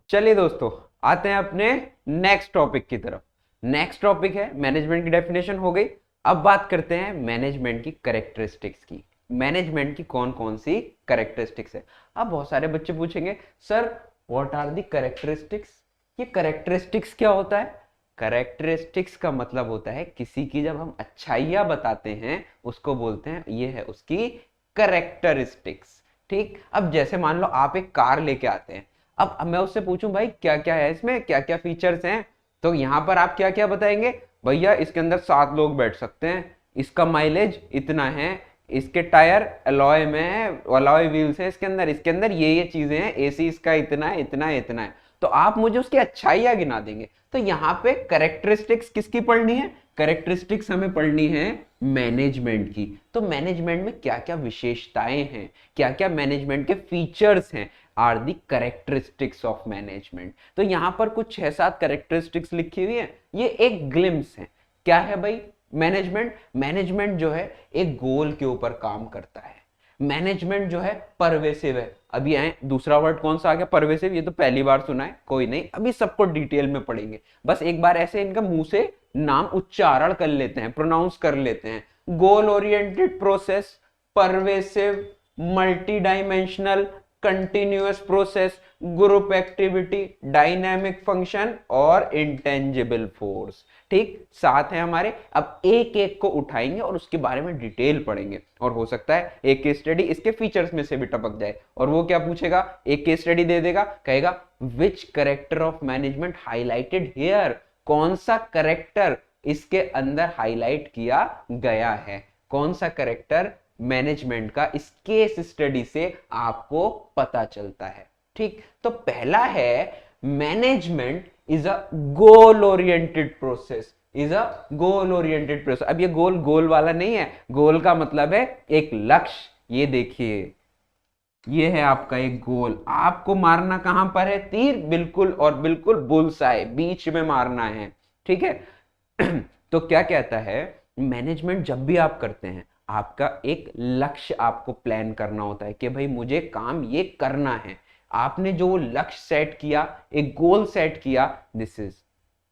चलिए दोस्तों, आते हैं अपने नेक्स्ट टॉपिक की तरफ। नेक्स्ट टॉपिक है मैनेजमेंट की डेफिनेशन हो गई। अब बात करते हैं मैनेजमेंट की कैरेक्टरिस्टिक्स की। मैनेजमेंट की कौन कौन सी कैरेक्टरिस्टिक्स है। अब बहुत सारे बच्चे पूछेंगे, sir what are the characteristics. ये कैरेक्टरिस्टिक्स क्या होता है? कैरेक्टरिस्टिक्स का मतलब होता है किसी की जब हम अच्छाइयां बताते हैं उसको बोलते हैं ये है उसकी कैरेक्टरिस्टिक्स। ठीक, अब जैसे मान लो आप एक कार लेके आते हैं। अब मैं उससे पूछूं भाई क्या क्या है इसमें, क्या क्या फीचर्स हैं, तो यहां पर आप क्या क्या बताएंगे? भैया इसके अंदर 7 लोग बैठ सकते हैं, इसका माइलेज इतना है, इसके टायर अलॉय में है, अलॉय व्हील्स है इसके अंदर ये चीजें हैं, एसी इसका इतना है इतना है इतना है। तो आप मुझे उसकी अच्छाइयां गिना देंगे। तो यहाँ पे कैरेक्टरिस्टिक्स किसकी पढ़नी है? कैरेक्टरिस्टिक्स हमें पढ़नी है मैनेजमेंट की। तो मैनेजमेंट में क्या क्या विशेषताएं हैं, क्या क्या मैनेजमेंट के फीचर्स हैं, are the characteristics of management. तो यहां पर कुछ 6-7 कैरेक्टरिस्टिक्स लिखी हुई है, ये एक ग्लिम्स है। क्या है भाई मैनेजमेंट? मैनेजमेंट जो है एक गोल के ऊपर काम करता है। मैनेजमेंट जो है परवेसिव है। अभी आए दूसरा वर्ड कौन सा आ गया, परवेसिव, ये तो पहली बार सुना है, कोई नहीं, अभी सबको डिटेल में पढ़ेंगे। बस एक बार ऐसे इनका मुंह से नाम उच्चारण कर लेते हैं, प्रोनाउंस कर लेते हैं। Goal oriented process, pervasive, multi dimensional, continuous process, group activity, dynamic function और इंटेंजिबल फोर्स। ठीक, 7 है हमारे। अब एक एक को उठाएंगे और उसके बारे में डिटेल पढ़ेंगे, और हो सकता है एक केस स्टडी इसके फीचर्स में से भी टपक जाए। और वो क्या पूछेगा? एक केस स्टडी दे देगा, कहेगा विच character of management highlighted here. कौन सा कैरेक्टर इसके अंदर हाईलाइट किया गया है, कौन सा कैरेक्टर मैनेजमेंट का इस केस स्टडी से आपको पता चलता है। ठीक, तो पहला है management is a goal oriented process, is a goal oriented process. अब ये गोल गोल वाला नहीं है, गोल का मतलब है एक लक्ष्य। ये देखिए, ये है आपका एक गोल, आपको मारना कहां पर है? तीर, बिल्कुल और बिल्कुल बुलसाई, बीच में मारना है। ठीक है। तो क्या कहता है, मैनेजमेंट जब भी आप करते हैं आपका एक लक्ष्य आपको प्लान करना होता है कि भाई मुझे काम ये करना है। आपने जो लक्ष्य सेट किया, एक गोल सेट किया, this is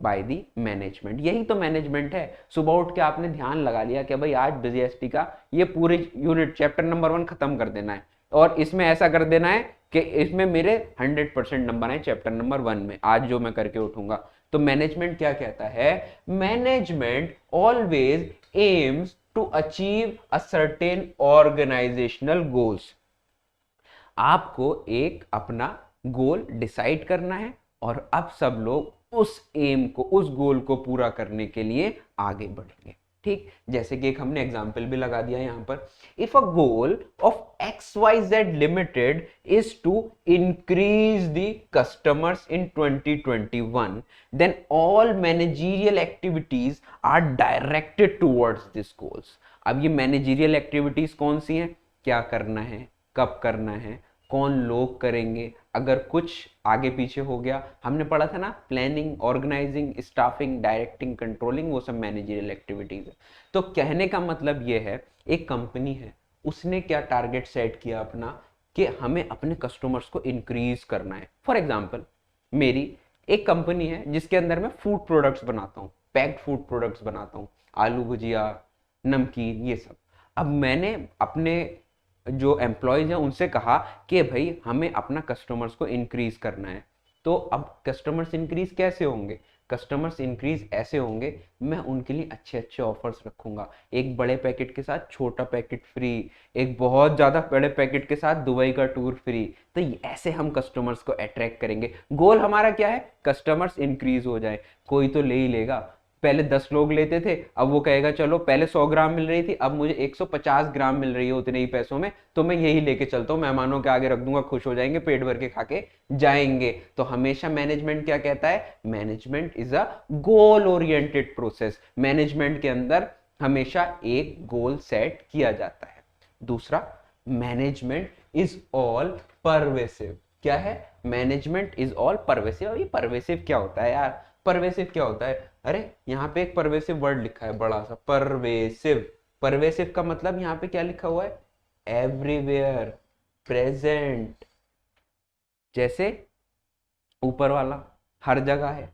by the management. यही तो मैनेजमेंट है। सुबह उठ के आपने ध्यान लगा लिया कि भाई आज बीजीएसटी का ये पूरे यूनिट चैप्टर नंबर 1 खत्म कर देना है, और इसमें ऐसा कर देना है कि इसमें मेरे 100% नंबर आए चैप्टर नंबर 1 में, आज जो मैं करके उठूंगा। तो मैनेजमेंट क्या कहता है? Management always aims to achieve a certain organisational goals. आपको एक अपना गोल डिसाइड करना है, और अब सब लोग उस एम को, उस गोल को पूरा करने के लिए आगे बढ़ेंगे। ठीक, जैसे कि एक हमने एग्जांपल भी लगा दिया यहां पर। If a goal of XYZ limited is to increase the customers in 2021, then all managerial activities are directed towards this goals. अब ये मैनेजरियल एक्टिविटीज कौन सी हैं? क्या करना है, कब करना है, कौन लोग करेंगे, अगर कुछ आगे पीछे हो गया, हमने पढ़ा था ना, planning, organising, staffing, directing, controlling, वो सब मैनेजरियल एक्टिविटीज है। तो कहने का मतलब ये है, एक कंपनी है, उसने क्या टारगेट सेट किया अपना कि हमें अपने कस्टमर्स को इंक्रीज करना है। फॉर एग्जाम्पल, मेरी एक कंपनी है जिसके अंदर मैं फूड प्रोडक्ट्स बनाता हूँ, पैक्ड फूड प्रोडक्ट्स बनाता हूँ, आलू भुजिया, नमकीन, ये सब। अब मैंने अपने जो एम्प्लॉयज हैं उनसे कहा कि भाई हमें अपना कस्टमर्स को इंक्रीज करना है। तो अब कस्टमर्स इंक्रीज कैसे होंगे? कस्टमर्स इंक्रीज ऐसे होंगे, मैं उनके लिए अच्छे अच्छे ऑफर्स रखूंगा। एक बड़े पैकेट के साथ छोटा पैकेट फ्री, एक बहुत ज्यादा बड़े पैकेट के साथ दुबई का टूर फ्री। तो ऐसे हम कस्टमर्स को अट्रैक्ट करेंगे। गोल हमारा क्या है? कस्टमर्स इंक्रीज हो जाए। कोई तो ले ही लेगा। पहले 10 लोग लेते थे, अब वो कहेगा चलो पहले 100 ग्राम मिल रही थी, अब मुझे 150 ग्राम मिल रही है उतने ही पैसों में, तो मैं यही लेके चलता हूँ, मेहमानों के आगे रख दूंगा, खुश हो जाएंगे, पेट भर के खा के जाएंगे। तो हमेशा मैनेजमेंट क्या कहता है? Management is a goal oriented process. Management के अंदर हमेशा एक गोल सेट किया जाता है। दूसरा, मैनेजमेंट इज ऑल परवेसिव। क्या है? Management is all pervasive. अभी परवेसिव क्या होता है यार? परवेसिव क्या होता है? अरे यहाँ पे एक परवेसिव वर्ड लिखा है बड़ा सा, परवेसिव। परवेसिव का मतलब यहाँ पे क्या लिखा हुआ है? Everywhere, present. जैसे ऊपर वाला हर जगह है,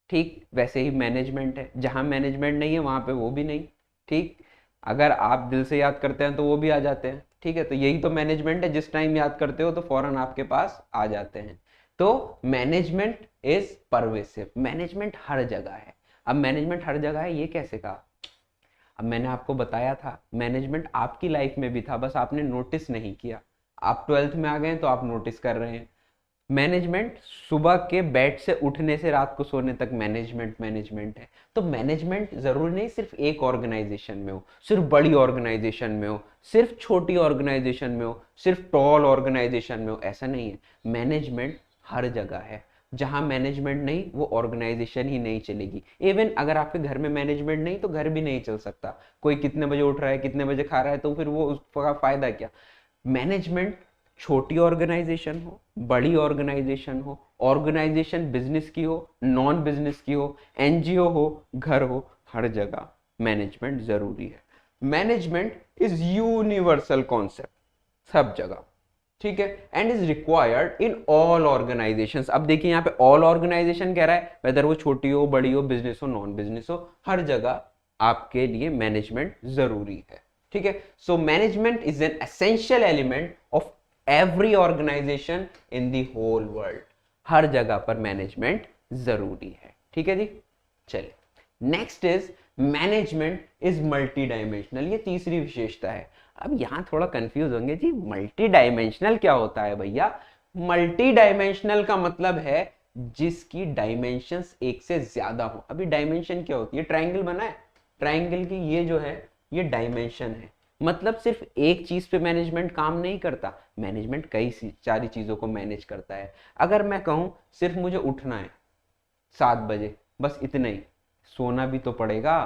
ठीक वैसे ही मैनेजमेंट है, जहां मैनेजमेंट नहीं है वहां पे वो भी नहीं, ठीक। अगर आप दिल से याद करते हैं तो वो भी आ जाते हैं, ठीक है। तो यही तो मैनेजमेंट है, जिस टाइम याद करते हो तो फौरन आपके पास आ जाते हैं। तो मैनेजमेंट इज परवेसिव, मैनेजमेंट हर जगह है। अब मैनेजमेंट हर जगह है ये कैसे कहा? अब मैंने आपको बताया था मैनेजमेंट आपकी लाइफ में भी था, बस आपने नोटिस नहीं किया। आप 12th में आ गए तो आप नोटिस कर रहे हैं। मैनेजमेंट सुबह के बेड से उठने से रात को सोने तक मैनेजमेंट मैनेजमेंट है। तो मैनेजमेंट जरूरी नहीं सिर्फ एक ऑर्गेनाइजेशन में हो, सिर्फ बड़ी ऑर्गेनाइजेशन में हो, सिर्फ छोटी ऑर्गेनाइजेशन में हो, सिर्फ टॉल ऑर्गेनाइजेशन में हो, ऐसा नहीं है। मैनेजमेंट हर जगह है। जहां मैनेजमेंट नहीं वो ऑर्गेनाइजेशन ही नहीं चलेगी। इवन अगर आपके घर में मैनेजमेंट नहीं तो घर भी नहीं चल सकता। कोई कितने बजे उठ रहा है, कितने बजे खा रहा है, तो फिर वो उसका फायदा क्या? मैनेजमेंट छोटी ऑर्गेनाइजेशन हो, बड़ी ऑर्गेनाइजेशन हो, ऑर्गेनाइजेशन बिजनेस की हो, नॉन बिजनेस की हो, एनजीओ हो, घर हो, हर जगह मैनेजमेंट जरूरी है। मैनेजमेंट इज यूनिवर्सल कॉन्सेप्ट, सब जगह, ठीक है, and is required in all organisations. अब देखिए यहाँ पे ऑल ऑर्गेनाइजेशन कह रहा है, वेदर वो छोटी हो, बड़ी हो, बिजनेस हो, नॉन बिजनेस हो, हर जगह आपके लिए मैनेजमेंट जरूरी है, ठीक है। So management is an essential element of every organisation in the whole world. हर जगह पर मैनेजमेंट जरूरी है, ठीक है जी। चलिए next is management is multi dimensional, ये तीसरी विशेषता है। अब यहां थोड़ा कंफ्यूज होंगे जी, मल्टी डायमेंशनल क्या होता है भैया? मल्टी डायमेंशनल का मतलब है जिसकी डायमेंशंस एक से ज्यादा हो। अभी डायमेंशन क्या होती है? ट्रायंगल बना है, ट्रायंगल की ये जो है ये डायमेंशन है। मतलब सिर्फ एक चीज पे मैनेजमेंट काम नहीं करता, मैनेजमेंट कई सारी चीजों को मैनेज करता है। अगर मैं कहूं सिर्फ मुझे उठना है 7 बजे, बस इतना ही, सोना भी तो पड़ेगा,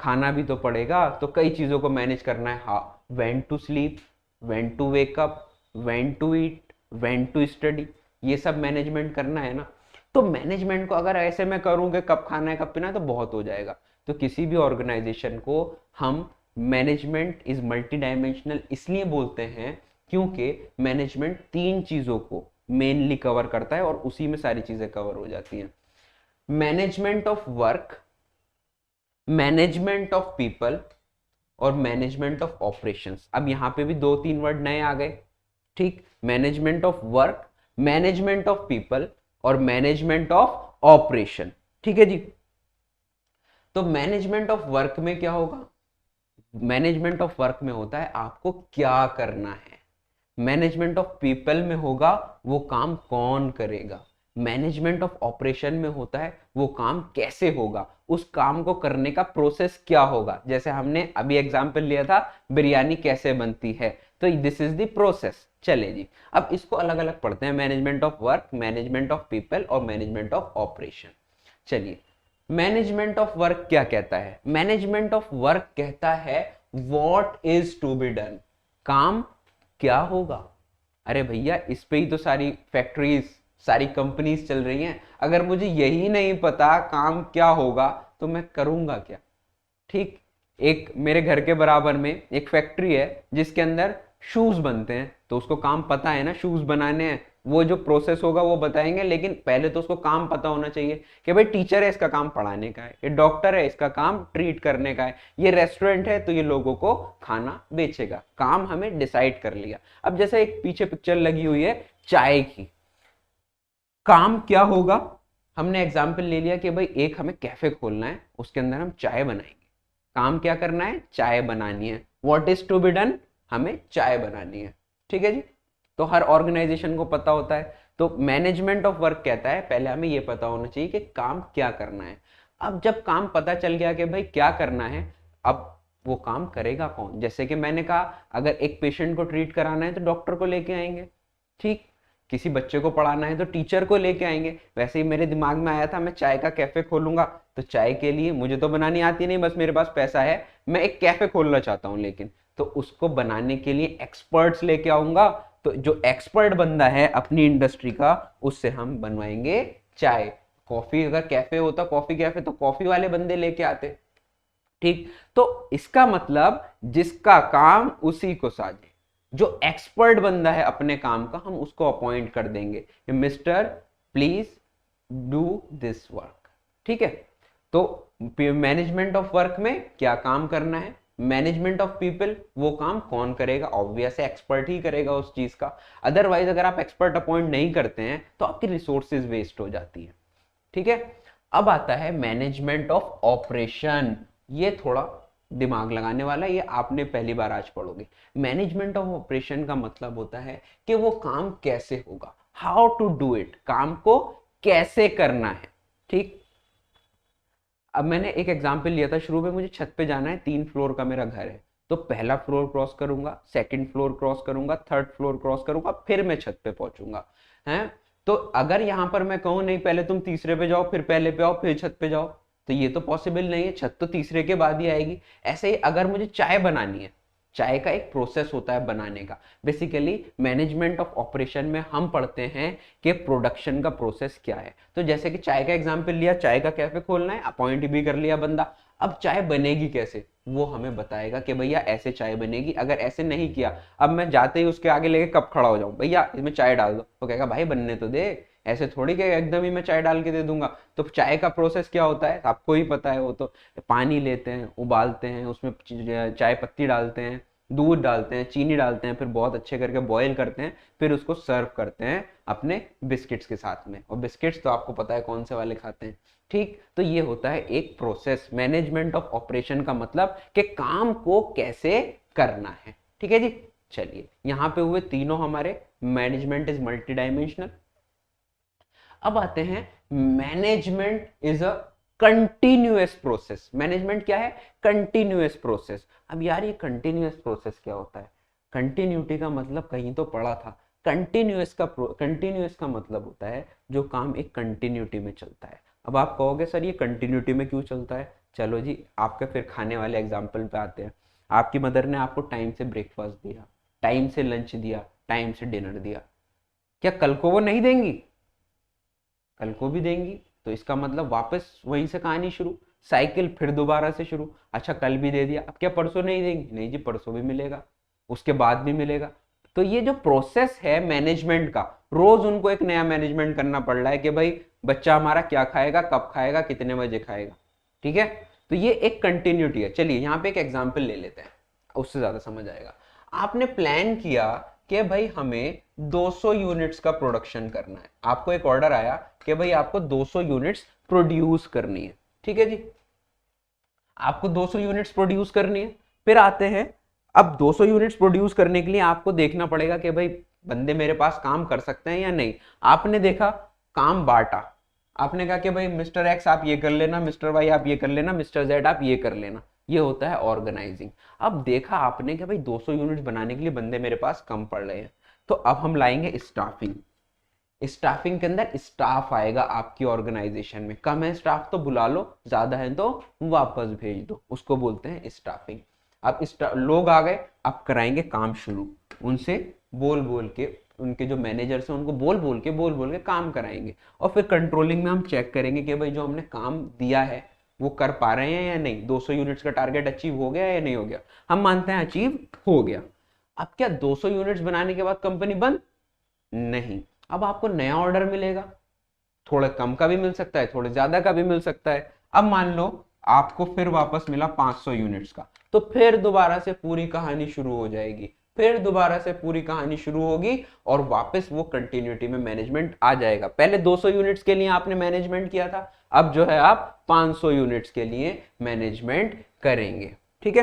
खाना भी तो पड़ेगा, तो कई चीजों को मैनेज करना है। हाँ, when to sleep, when to wake up, when to eat, when to study, ये सब मैनेजमेंट करना है ना। तो मैनेजमेंट को अगर ऐसे मैं करूँ कि कब खाना है कब पीना है तो बहुत हो जाएगा। तो किसी भी ऑर्गेनाइजेशन को हम मैनेजमेंट इज मल्टी डायमेंशनल इसलिए बोलते हैं क्योंकि मैनेजमेंट 3 चीजों को मेनली कवर करता है और उसी में सारी चीजें कवर हो जाती हैं। Management of work, management of people और मैनेजमेंट ऑफ ऑपरेशंस। अब यहां पे भी 2-3 वर्ड नए आ गए, ठीक। Management of work, management of people और मैनेजमेंट ऑफ ऑपरेशन, ठीक है जी। तो मैनेजमेंट ऑफ वर्क में क्या होगा? मैनेजमेंट ऑफ वर्क में होता है आपको क्या करना है। मैनेजमेंट ऑफ पीपल में होगा वो काम कौन करेगा। मैनेजमेंट ऑफ ऑपरेशन में होता है वो काम कैसे होगा, उस काम को करने का प्रोसेस क्या होगा। जैसे हमने अभी एग्जांपल लिया था बिरयानी कैसे बनती है, तो दिस इज द प्रोसेस। चले जी, अब इसको अलग अलग पढ़ते हैं, management of work, management of people और मैनेजमेंट ऑफ ऑपरेशन। चलिए, मैनेजमेंट ऑफ वर्क क्या कहता है? मैनेजमेंट ऑफ वर्क कहता है what is to be done, काम क्या होगा। अरे भैया इस पे ही तो सारी फैक्ट्रीज, सारी कंपनीज चल रही हैं। अगर मुझे यही नहीं पता काम क्या होगा तो मैं करूंगा क्या, ठीक। एक मेरे घर के बराबर में एक फैक्ट्री है जिसके अंदर शूज बनते हैं, तो उसको काम पता है ना शूज बनाने हैं, वो जो प्रोसेस होगा वो बताएंगे, लेकिन पहले तो उसको काम पता होना चाहिए कि भाई टीचर है इसका काम पढ़ाने का है, ये डॉक्टर है इसका काम ट्रीट करने का है, ये रेस्टोरेंट है तो ये लोगों को खाना बेचेगा। काम हमें डिसाइड कर लिया। अब जैसे एक पीछे पिक्चर लगी हुई है चाय की, काम क्या होगा? हमने एग्जाम्पल ले लिया कि भाई एक हमें कैफे खोलना है, उसके अंदर हम चाय बनाएंगे। काम क्या करना है? चाय बनानी है। What is to be done, हमें चाय बनानी है, ठीक है जी। तो हर ऑर्गेनाइजेशन को पता होता है। तो मैनेजमेंट ऑफ वर्क कहता है पहले हमें यह पता होना चाहिए कि काम क्या करना है। अब जब काम पता चल गया कि भाई क्या करना है, अब वो काम करेगा कौन? जैसे कि मैंने कहा अगर एक पेशेंट को ट्रीट कराना है तो डॉक्टर को लेके आएंगे, ठीक। किसी बच्चे को पढ़ाना है तो टीचर को लेके आएंगे। वैसे ही मेरे दिमाग में आया था मैं चाय का कैफे खोलूंगा, तो चाय के लिए मुझे तो बनानी आती नहीं, बस मेरे पास पैसा है, मैं एक कैफे खोलना चाहता हूं, लेकिन तो उसको बनाने के लिए एक्सपर्ट्स लेके आऊंगा। तो जो एक्सपर्ट बंदा है अपनी इंडस्ट्री का, उससे हम बनवाएंगे चाय। कॉफी अगर कैफे होता, कॉफी कैफे, तो कॉफी वाले बंदे लेके आते, ठीक। तो इसका मतलब जिसका काम उसी को साजे, जो एक्सपर्ट बंदा है अपने काम का हम उसको अपॉइंट कर देंगे, mister please do this work. ठीक है, तो मैनेजमेंट ऑफ वर्क में क्या काम करना है, मैनेजमेंट ऑफ पीपल वो काम कौन करेगा, ऑब्वियस है एक्सपर्ट ही करेगा उस चीज का। अदरवाइज अगर आप एक्सपर्ट अपॉइंट नहीं करते हैं तो आपकी रिसोर्सेज वेस्ट हो जाती है। ठीक है, अब आता है मैनेजमेंट ऑफ ऑपरेशन। ये थोड़ा दिमाग लगाने वाला है, ये आपने पहली बार आज पढ़ोगे। मैनेजमेंट ऑफ ऑपरेशन का मतलब होता है कि वो काम कैसे होगा, हाउ टू डू इट, काम को कैसे करना है। ठीक, अब मैंने एक एग्जाम्पल लिया था शुरू में, मुझे छत पे जाना है, 3 फ्लोर का मेरा घर है, तो पहला फ्लोर क्रॉस करूंगा, सेकंड फ्लोर क्रॉस करूंगा, थर्ड फ्लोर क्रॉस करूंगा, फिर मैं छत पे पहुंचूंगा। हैं, तो अगर यहां पर मैं कहूं नहीं पहले तुम तीसरे पे जाओ, फिर पहले पे आओ, फिर छत पे जाओ, तो ये तो पॉसिबल नहीं है, छत तो तीसरे के बाद ही आएगी। ऐसे ही अगर मुझे चाय बनानी है, चाय का एक प्रोसेस होता है बनाने का। बेसिकली मैनेजमेंट ऑफ ऑपरेशन में हम पढ़ते हैं कि प्रोडक्शन का प्रोसेस क्या है। तो जैसे कि चाय का एग्जांपल लिया, चाय का कैफे खोलना है, अपॉइंट भी कर लिया बंदा, अब चाय बनेगी कैसे वो हमें बताएगा कि भैया ऐसे चाय बनेगी। अगर ऐसे नहीं किया, अब मैं जाते ही उसके आगे लेके कप खड़ा हो जाऊं, भैया इसमें चाय डाल दो, तो कहेगा भाई बनने तो दे, ऐसे थोड़ी कि एकदम ही मैं चाय डाल के दे दूंगा। तो चाय का प्रोसेस क्या होता है आपको ही पता है, वो तो पानी लेते हैं, उबालते हैं, उसमें चाय पत्ती डालते हैं, दूध डालते हैं, चीनी डालते हैं, फिर बहुत अच्छे करके बॉईल करते हैं, फिर उसको सर्व करते हैं अपने बिस्किट्स के साथ में। और बिस्किट्स तो आपको पता है कौन से वाले खाते हैं। ठीक, तो ये होता है एक प्रोसेस। मैनेजमेंट ऑफ ऑपरेशन का मतलब कि काम को कैसे करना है। ठीक है जी, चलिए यहां पे हुए तीनों हमारे, मैनेजमेंट इज मल्टी डायमेंशनल। अब आते हैं management is a continuous process. Management क्या है, कंटिन्यूअस प्रोसेस। अब यार ये कंटिन्यूअस प्रोसेस क्या होता है, कंटिन्यूटी का मतलब कहीं तो पढ़ा था। कंटिन्यूअस का मतलब होता है जो काम एक कंटिन्यूटी में चलता है। अब आप कहोगे सर ये कंटिन्यूटी में क्यों चलता है, चलो जी आपके फिर खाने वाले एग्जाम्पल पे आते हैं। आपकी मदर ने आपको टाइम से ब्रेकफास्ट दिया, टाइम से लंच दिया, टाइम से डिनर दिया, क्या कल को वो नहीं देंगी, कल को भी देंगी। तो इसका मतलब वापस वहीं से कहानी शुरू, साइकिल फिर दोबारा से शुरू। अच्छा कल भी दे दिया, अब क्या परसों नहीं देंगी, नहीं जी परसों भी मिलेगा, उसके बाद भी मिलेगा। तो ये जो प्रोसेस है मैनेजमेंट का, रोज उनको एक नया मैनेजमेंट करना पड़ रहा है कि भाई बच्चा हमारा क्या खाएगा, कब खाएगा, कितने बजे खाएगा। ठीक है, तो ये एक कंटिन्यूटी है। चलिए यहाँ पे एक एग्जाम्पल ले लेते हैं, उससे ज्यादा समझ आएगा। आपने प्लान किया कि भाई हमें 200 यूनिट्स का प्रोडक्शन करना है, आपको एक ऑर्डर आया कि भाई आपको 200 यूनिट्स प्रोड्यूस करनी है। ठीक है जी, आपको 200 यूनिट्स प्रोड्यूस करनी है। फिर आते हैं, अब 200 यूनिट्स प्रोड्यूस करने के लिए आपको देखना पड़ेगा कि भाई बंदे मेरे पास काम कर सकते हैं या नहीं। आपने देखा, काम बांटा, आपने कहा कि भाई मिस्टर एक्स आप ये कर लेना, मिस्टर वाई आप ये कर लेना, मिस्टर जेड आप ये कर लेना। ये होता है ऑर्गेनाइजिंग। अब देखा आपने कि भाई 200 यूनिट्स बनाने के लिए बंदे मेरे पास कम पड़ रहे हैं, तो अब हम लाएंगे स्टाफिंग। स्टाफिंग के अंदर स्टाफ आएगा आपकी ऑर्गेनाइजेशन में, कम है स्टाफ तो बुला लो, ज्यादा है तो वापस भेज दो, उसको बोलते हैं स्टाफिंग। अब लोग आ गए, अब कराएंगे काम शुरू, उनसे बोल बोल के, उनके जो मैनेजर्स हैं उनको बोल बोल के काम कराएंगे। और फिर कंट्रोलिंग में हम चेक करेंगे कि भाई जो हमने काम दिया है वो कर पा रहे हैं या नहीं, 200 यूनिट्स का टारगेट अचीव हो गया या नहीं हो गया। हम मानते हैं अचीव हो गया। अब क्या 200 यूनिट्स बनाने के बाद कंपनी बंद, नहीं, अब आपको नया ऑर्डर मिलेगा, थोड़ा कम का भी मिल सकता है, थोड़े ज्यादा का भी मिल सकता है। अब मान लो आपको फिर वापस मिला 500 यूनिट्स का, तो फिर दोबारा से पूरी कहानी शुरू हो जाएगी, फिर दोबारा से पूरी कहानी शुरू होगी और वापस वो कंटिन्यूटी में मैनेजमेंट आ जाएगा। पहले 200 यूनिट्स के लिए आपने मैनेजमेंट किया था, अब जो है आप 500 यूनिट्स के लिए मैनेजमेंट करेंगे। ठीक है,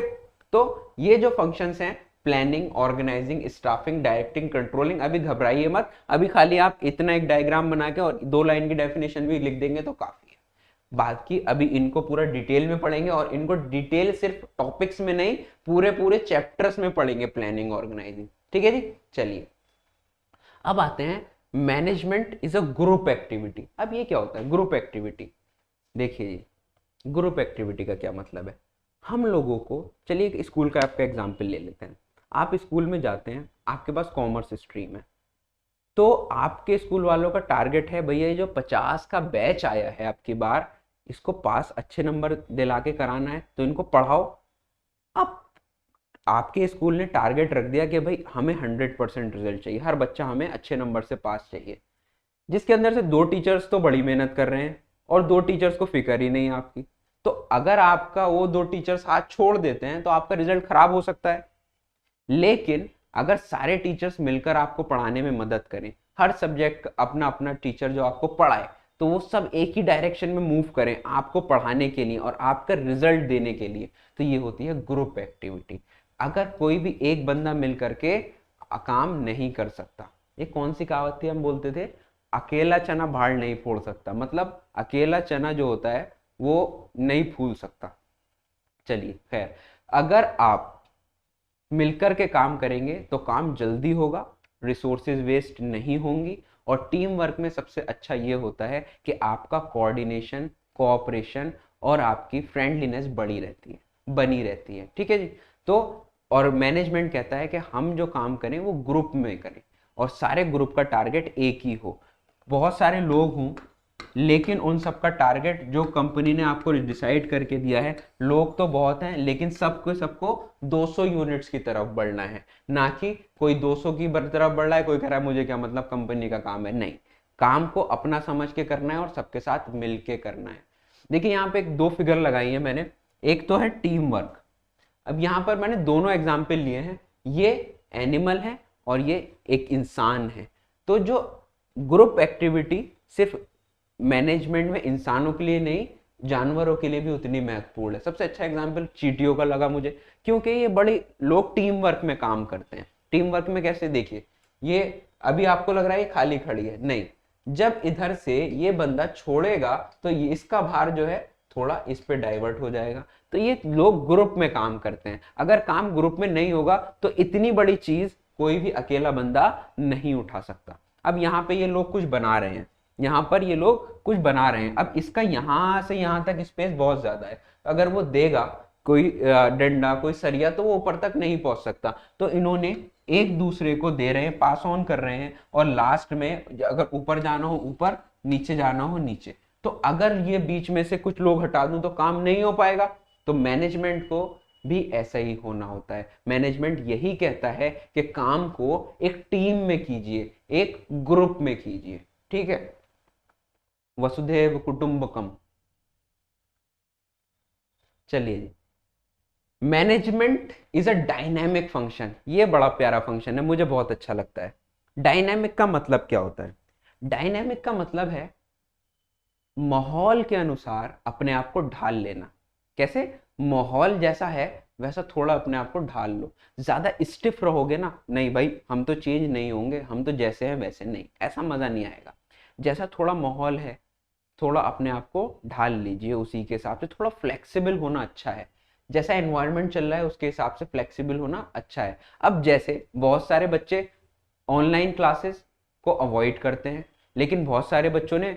तो ये जो फंक्शंस हैं, planning, organising, staffing, directing, controlling, अभी घबराइए मत, अभी खाली आप इतना एक डायग्राम बना के और 2 लाइन की डेफिनेशन भी लिख देंगे तो काफी है। बाकी अभी इनको पूरा डिटेल में पढ़ेंगे, और इनको डिटेल सिर्फ टॉपिक्स में नहीं, पूरे पूरे चैप्टर्स में पढ़ेंगे, प्लानिंग ऑर्गेनाइजिंग। ठीक है जी, चलिए अब आते हैं management is a group activity. अब ये क्या होता है ग्रुप एक्टिविटी, देखिए जी ग्रुप एक्टिविटी का क्या मतलब है। हम लोगों को, चलिए एक स्कूल का आपका एग्जाम्पल ले लेते हैं। आप स्कूल में जाते हैं, आपके पास कॉमर्स स्ट्रीम है, तो आपके स्कूल वालों का टारगेट है भैया ये जो 50 का बैच आया है आपकी बार, इसको पास अच्छे नंबर दिला के कराना है, तो इनको पढ़ाओ। अब आपके स्कूल ने टारगेट रख दिया कि भाई हमें 100% रिजल्ट चाहिए, हर बच्चा हमें अच्छे नंबर से पास चाहिए, जिसके अंदर से 2 टीचर्स तो बड़ी मेहनत कर रहे हैं और 2 टीचर्स को फिक्र ही नहीं है आपकी, तो अगर आपका वो 2 टीचर्स हाथ छोड़ देते हैं तो आपका रिजल्ट खराब हो सकता है। लेकिन अगर सारे टीचर्स मिलकर आपको पढ़ाने में मदद करें, हर सब्जेक्ट अपना अपना टीचर जो आपको पढ़ाए, तो वो सब एक ही डायरेक्शन में मूव करें आपको पढ़ाने के लिए और आपका रिजल्ट देने के लिए, तो ये होती है ग्रुप एक्टिविटी। अगर कोई भी एक बंदा मिल करके काम नहीं कर सकता, ये कौन सी कहावत थी, हम बोलते थे अकेला चना भाड़ नहीं फोड़ सकता, मतलब अकेला चना जो होता है वो नहीं फूल सकता। चलिए खैर, अगर आप मिलकर के काम करेंगे तो काम जल्दी होगा, रिसोर्सेज वेस्ट नहीं होंगी, और टीम वर्क में सबसे अच्छा ये होता है कि आपका कोऑर्डिनेशन, कोऑपरेशन और आपकी फ्रेंडलीनेस बनी रहती है। ठीक है जी। तो और मैनेजमेंट कहता है कि हम जो काम करें वो ग्रुप में करें और सारे ग्रुप का टारगेट एक ही हो। बहुत सारे लोग हों लेकिन उन सबका टारगेट जो कंपनी ने आपको डिसाइड करके दिया है, लोग तो बहुत हैं लेकिन सबको 200 यूनिट्स की तरफ बढ़ना है, ना कि कोई 200 की तरफ बढ़ रहा है, कोई कह रहा है मुझे क्या मतलब कंपनी का काम है। नहीं, काम को अपना समझ के करना है और सबके साथ मिल के करना है। देखिए यहाँ पे एक 2 फिगर लगाई है मैंने, एक तो है टीम वर्क। अब यहाँ पर मैंने दोनों एग्जाम्पल लिए हैं, ये एनिमल है और ये एक इंसान है। तो जो ग्रुप एक्टिविटी सिर्फ मैनेजमेंट में इंसानों के लिए नहीं, जानवरों के लिए भी उतनी महत्वपूर्ण है। सबसे अच्छा एग्जांपल चींटियों का लगा मुझे, क्योंकि ये बड़ी लोग टीम वर्क में काम करते हैं। टीम वर्क में कैसे, देखिए ये अभी आपको लग रहा है ये खाली खड़ी है, नहीं, जब इधर से ये बंदा छोड़ेगा तो ये इसका भार जो है थोड़ा इस पे डाइवर्ट हो जाएगा। तो ये लोग ग्रुप में काम करते हैं। अगर काम ग्रुप में नहीं होगा तो इतनी बड़ी चीज कोई भी अकेला बंदा नहीं उठा सकता। अब यहाँ पे ये लोग कुछ बना रहे हैं, यहाँ पर ये लोग कुछ बना रहे हैं, अब इसका यहाँ से यहाँ तक स्पेस बहुत ज्यादा है, अगर वो देगा कोई डंडा, कोई सरिया, तो वो ऊपर तक नहीं पहुंच सकता। तो इन्होंने एक दूसरे को दे रहे हैं, पास ऑन कर रहे हैं, और लास्ट में अगर ऊपर जाना हो ऊपर, नीचे जाना हो नीचे। तो अगर ये बीच में से कुछ लोग हटा दूं तो काम नहीं हो पाएगा। तो मैनेजमेंट को भी ऐसा ही होना होता है। मैनेजमेंट यही कहता है कि काम को एक टीम में कीजिए, एक ग्रुप में कीजिए। ठीक है, वसुधैव कुटुंबकम। चलिए जी, management is a dynamic function. ये बड़ा प्यारा फंक्शन है, मुझे बहुत अच्छा लगता है। डायनेमिक का मतलब क्या होता है? डायनेमिक का मतलब है माहौल के अनुसार अपने आप को ढाल लेना। कैसे? माहौल जैसा है वैसा थोड़ा अपने आप को ढाल लो। ज्यादा स्टिफ रहोगे ना, नहीं भाई हम तो चेंज नहीं होंगे, हम तो जैसे हैं वैसे, नहीं, ऐसा मजा नहीं आएगा। जैसा थोड़ा माहौल है थोड़ा अपने आप को ढाल लीजिए, उसी के हिसाब से थोड़ा फ्लेक्सिबल होना अच्छा है। जैसा एनवायरनमेंट चल रहा है उसके हिसाब से फ्लेक्सिबल होना अच्छा है। अब जैसे बहुत सारे बच्चे ऑनलाइन क्लासेस को अवॉइड करते हैं, लेकिन बहुत सारे बच्चों ने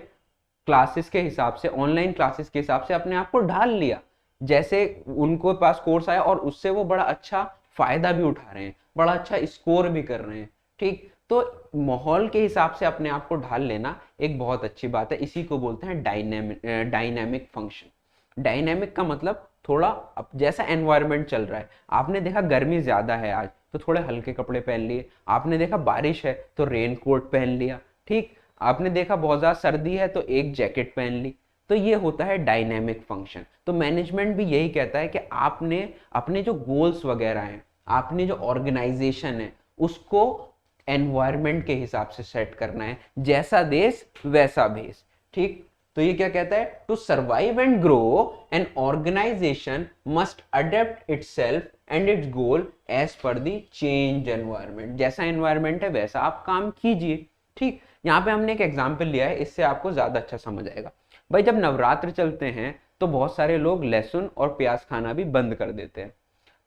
क्लासेस के हिसाब से, ऑनलाइन क्लासेस के हिसाब से अपने आप को ढाल लिया। जैसे उनको पास कोर्स आया और उससे वो बड़ा अच्छा फायदा भी उठा रहे हैं, बड़ा अच्छा स्कोर भी कर रहे हैं। ठीक, तो माहौल के हिसाब से अपने आप को ढाल लेना एक बहुत अच्छी बात है। इसी को बोलते हैं डायनेमिक फंक्शन। डायनेमिक का मतलब थोड़ा, अब जैसा एनवायरनमेंट चल रहा है, आपने देखा गर्मी ज्यादा है आज तो थोड़े हल्के कपड़े पहन लिए, आपने देखा बारिश है तो रेन कोट पहन लिया, ठीक, आपने देखा बहुत ज्यादा सर्दी है तो एक जैकेट पहन ली। तो ये होता है डायनेमिक फंक्शन। तो मैनेजमेंट भी यही कहता है कि आपने अपने जो गोल्स वगैरह हैं, आपने जो ऑर्गेनाइजेशन है, उसको एनवायरनमेंट के हिसाब से सेट करना है। जैसा देश वैसा भेष। ठीक, तो ये क्या कहता है? To survive and grow an organisation must adapt itself and its goal as per the change environment. जैसा एनवायरनमेंट है वैसा आप काम कीजिए। ठीक, यहाँ पे हमने एक एग्जाम्पल लिया है, इससे आपको ज्यादा अच्छा समझ आएगा। भाई जब नवरात्र चलते हैं तो बहुत सारे लोग लहसुन और प्याज खाना भी बंद कर देते हैं।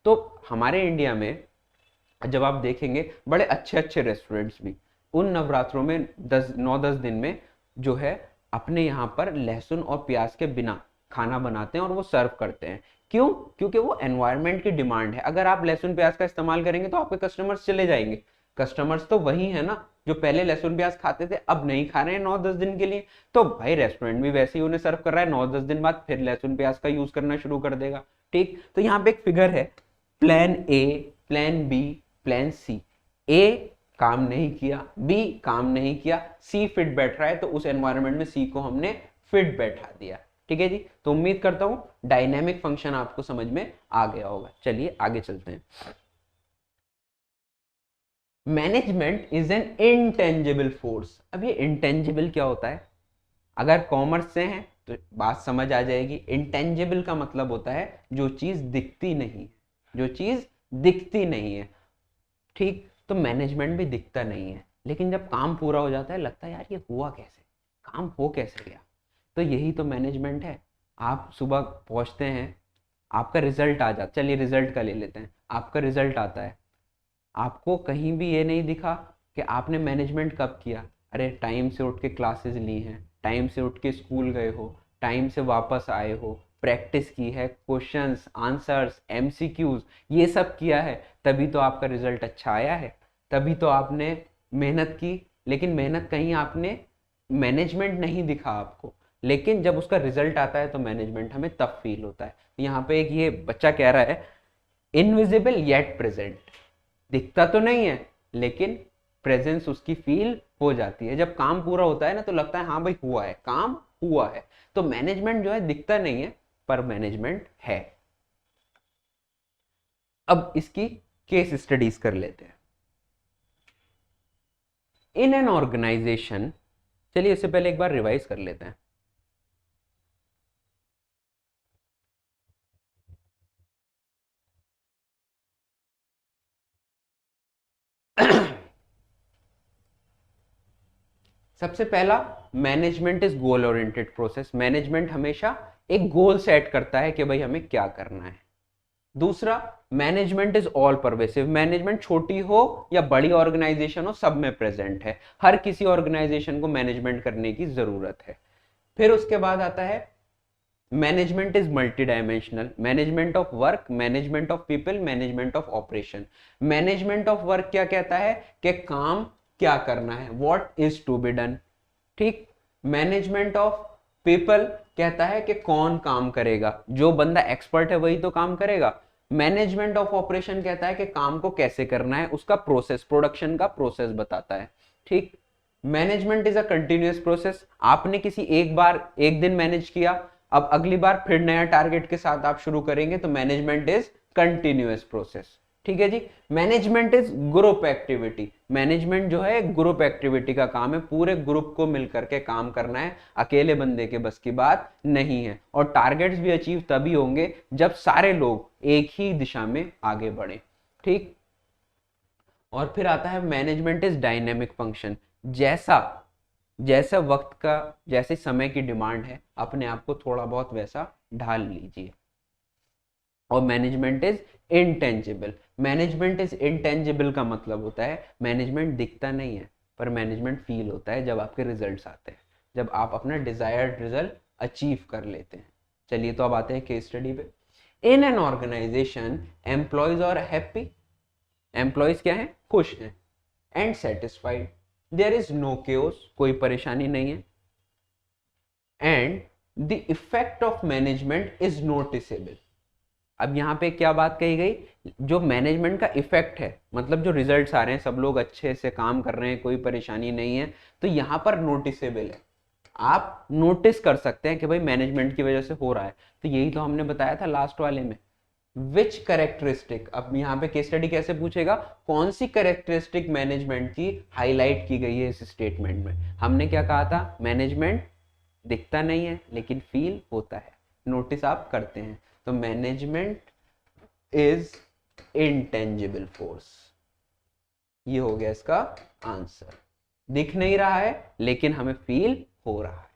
तो हमारे इंडिया में जब आप देखेंगे बड़े अच्छे अच्छे रेस्टोरेंट्स भी उन नवरात्रों में 9-10 दिन में जो है अपने यहाँ पर लहसुन और प्याज के बिना खाना बनाते हैं और वो सर्व करते हैं। क्यों? क्योंकि वो एनवायरनमेंट की डिमांड है। अगर आप लहसुन प्याज का इस्तेमाल करेंगे तो आपके कस्टमर्स चले जाएंगे। कस्टमर्स तो वही है ना जो पहले लहसुन प्याज खाते थे, अब नहीं खा रहे हैं 9-10 दिन के लिए। तो भाई रेस्टोरेंट भी वैसे ही उन्हें सर्व कर रहा है, 9-10 दिन बाद फिर लहसुन प्याज का यूज करना शुरू कर देगा। ठीक, तो यहाँ पे एक फिगर है, plan A, plan B, plan C. A काम नहीं किया, बी काम नहीं किया, सी फिट बैठ रहा है, तो उस एनवायरनमेंट में सी को हमने फिट बैठा दिया। ठीक है जी। तो उम्मीद करता हूं डायनेमिक फंक्शन आपको समझ में आ गया होगा। चलिए आगे चलते हैं। Management is N intangible force. अब ये इंटेंजिबल क्या होता है? अगर कॉमर्स से हैं तो बात समझ आ जाएगी। इंटेंजिबल का मतलब होता है जो चीज दिखती नहीं है, जो चीज दिखती नहीं है। ठीक, तो मैनेजमेंट भी दिखता नहीं है, लेकिन जब काम पूरा हो जाता है लगता है यार ये हुआ कैसे, काम हो कैसे गया। तो यही तो मैनेजमेंट है। आप सुबह पहुंचते हैं, आपका रिजल्ट आ जाता, चलिए रिजल्ट का ले लेते हैं। आपका रिजल्ट आता है, आपको कहीं भी ये नहीं दिखा कि आपने मैनेजमेंट कब किया। अरे टाइम से उठ के क्लासेस ली हैं, टाइम से उठ के स्कूल गए हो, टाइम से वापस आए हो, प्रैक्टिस की है, क्वेश्चंस आंसर्स एमसीक्यूज ये सब किया है, तभी तो आपका रिजल्ट अच्छा आया है, तभी तो आपने मेहनत की। लेकिन मेहनत कहीं आपने, मैनेजमेंट नहीं दिखा आपको। लेकिन जब उसका रिजल्ट आता है तो मैनेजमेंट हमें तब फील होता है। यहाँ पे एक ये बच्चा कह रहा है इनविजिबल येट प्रेजेंट, दिखता तो नहीं है लेकिन प्रेजेंस उसकी फील हो जाती है। जब काम पूरा होता है ना तो लगता है हाँ भाई हुआ है, काम हुआ है। तो मैनेजमेंट जो है दिखता नहीं है पर मैनेजमेंट है। अब इसकी केस स्टडीज कर लेते हैं। इन एन ऑर्गेनाइजेशन, चलिए इससे पहले एक बार रिवाइज कर लेते हैं। सबसे पहला, management is goal oriented process. Management हमेशा एक गोल सेट करता है कि भाई हमें क्या करना है। दूसरा, management is all pervasive. Management छोटी हो या बड़ी ऑर्गेनाइजेशन हो, सब में प्रेजेंट है। हर किसी ऑर्गेनाइजेशन को मैनेजमेंट करने की जरूरत है। फिर उसके बाद आता है management is multi dimensional. Management of work, management of people, management of operation. Management of work क्या कहता है कि काम क्या करना है, what is to be done. ठीक। मैनेजमेंट ऑफ पीपल कहता है कि कौन काम करेगा, जो बंदा एक्सपर्ट है वही तो काम करेगा। मैनेजमेंट ऑफ ऑपरेशन कहता है कि काम को कैसे करना है, उसका प्रोसेस, प्रोडक्शन का प्रोसेस बताता है। ठीक। Management is a continuous process. आपने किसी एक बार एक दिन मैनेज किया, अब अगली बार फिर नया टारगेट के साथ आप शुरू करेंगे, तो मैनेजमेंट इज कंटिन्यूअस प्रोसेस। ठीक है जी। Management is group activity. Management जो है ग्रुप एक्टिविटी का काम है, पूरे ग्रुप को मिलकर के काम करना है, अकेले बंदे के बस की बात नहीं है। और टारगेट्स भी अचीव तभी होंगे जब सारे लोग एक ही दिशा में आगे बढ़े। ठीक। और फिर आता है मैनेजमेंट इज डायनेमिक फंक्शन। जैसा जैसा वक्त का, जैसे समय की डिमांड है, अपने आप को थोड़ा बहुत वैसा ढाल लीजिए। और management is intangible. Management is intangible का मतलब होता है मैनेजमेंट दिखता नहीं है पर मैनेजमेंट फील होता है जब आपके रिजल्ट्स आते हैं, जब आप अपना डिजायर्ड रिजल्ट अचीव कर लेते हैं। चलिए तो अब आते हैं केस स्टडी पे। In an organisation employees are happy. Employees क्या है, खुश हैं। And satisfied. There is no chaos, कोई परेशानी नहीं है। And the effect of management is noticeable. अब यहाँ पे क्या बात कही गई, जो मैनेजमेंट का इफेक्ट है, मतलब जो रिजल्ट्स आ रहे हैं, सब लोग अच्छे से काम कर रहे हैं, कोई परेशानी नहीं है, तो यहाँ पर नोटिसेबल है। आप नोटिस कर सकते हैं कि भाई मैनेजमेंट की वजह से हो रहा है। तो यही तो हमने बताया था लास्ट वाले में। विच कैरेक्टरिस्टिक, अब यहाँ पे केस स्टडी कैसे पूछेगा, कौन सी कैरेक्टरिस्टिक मैनेजमेंट की हाईलाइट की गई है इस स्टेटमेंट में। हमने क्या कहा था, मैनेजमेंट दिखता नहीं है लेकिन फील होता है, नोटिस आप करते हैं। तो मैनेजमेंट इज इंटेंजिबल फोर्स, ये हो गया इसका आंसर। दिख नहीं रहा है लेकिन हमें फील हो रहा है।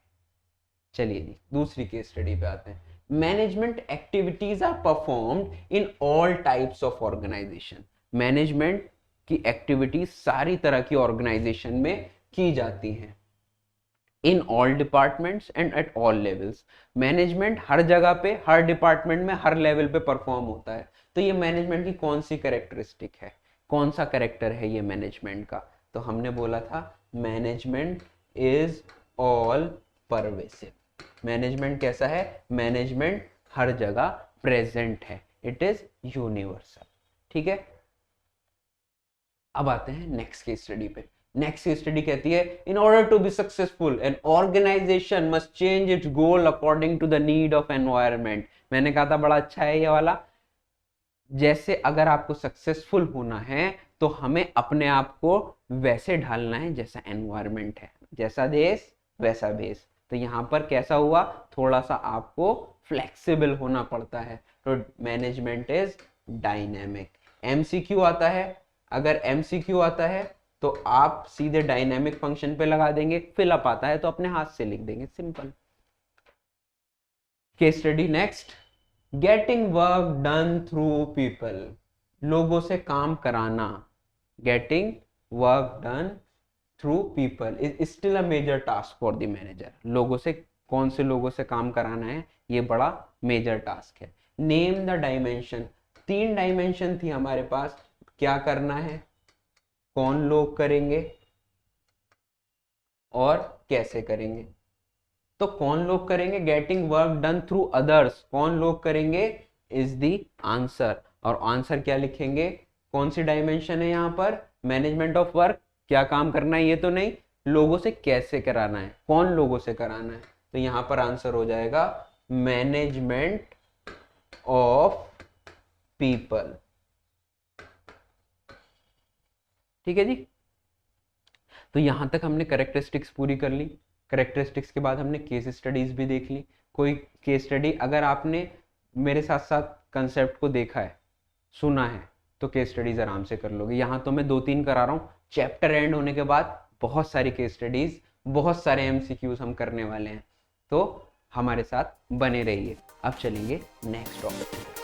चलिए जी दूसरी केस स्टडी पे आते हैं। Management activities are performed in all types of organisation. Management की एक्टिविटीज सारी तरह की ऑर्गेनाइजेशन में की जाती हैं। In all departments and at all levels. Management हर जगह पे, हर डिपार्टमेंट में, हर लेवल पे परफॉर्म होता है। तो ये मैनेजमेंट की कौन सी कैरेक्टरिस्टिक है, कौन सा कैरेक्टर है ये मैनेजमेंट का। तो हमने बोला था management is all pervasive. Management कैसा है, मैनेजमेंट हर जगह प्रेजेंट है, इट इज यूनिवर्सल। ठीक है, अब आते हैं नेक्स्ट केस स्टडी पे। नेक्स्ट केस स्टडी कहती है, in order to be successful an organisation must change its goal according to the need of environment. मैंने कहा था बड़ा अच्छा है ये वाला। जैसे अगर आपको सक्सेसफुल होना है तो हमें अपने आप को वैसे ढालना है जैसा एनवायरनमेंट है, जैसा देश वैसा भेष। तो यहाँ पर कैसा हुआ, थोड़ा सा आपको फ्लेक्सिबल होना पड़ता है। तो मैनेजमेंट इज डायनेमिक। एमसीक्यू आता है, अगर एमसीक्यू आता है तो आप सीधे डायनेमिक फंक्शन पे लगा देंगे, फिलअप आता है तो अपने हाथ से लिख देंगे, simple. Case study next, getting work done through people. लोगों से काम कराना, getting work done through people is still a major task for the manager. लोगों से, कौन से लोगों से काम कराना है, ये बड़ा मेजर टास्क है। नेम द डायमेंशन, 3 डायमेंशन थी हमारे पास, क्या करना है, कौन लोग करेंगे और कैसे करेंगे। तो कौन लोग करेंगे, getting work done through others, कौन लोग करेंगे इज द आंसर। और आंसर क्या लिखेंगे, कौन सी डायमेंशन है यहाँ पर, मैनेजमेंट ऑफ वर्क, क्या काम करना है ये तो नहीं, लोगों से कैसे कराना है, कौन लोगों से कराना है। तो यहाँ पर आंसर हो जाएगा मैनेजमेंट ऑफ पीपल। ठीक है जी, तो यहां तक हमने कैरेक्टरिस्टिक्स पूरी कर ली। कैरेक्टरिस्टिक्स के बाद हमने केस स्टडीज भी देख ली। कोई केस स्टडी अगर आपने मेरे साथ साथ कंसेप्ट को देखा है, सुना है, तो केस स्टडीज आराम से कर लोगे। यहाँ तो मैं 2-3 करा रहा हूँ, चैप्टर एंड होने के बाद बहुत सारी केस स्टडीज, बहुत सारे एमसीक्यूज हम करने वाले हैं, तो हमारे साथ बने रहिए। अब चलेंगे नेक्स्ट टॉपिक।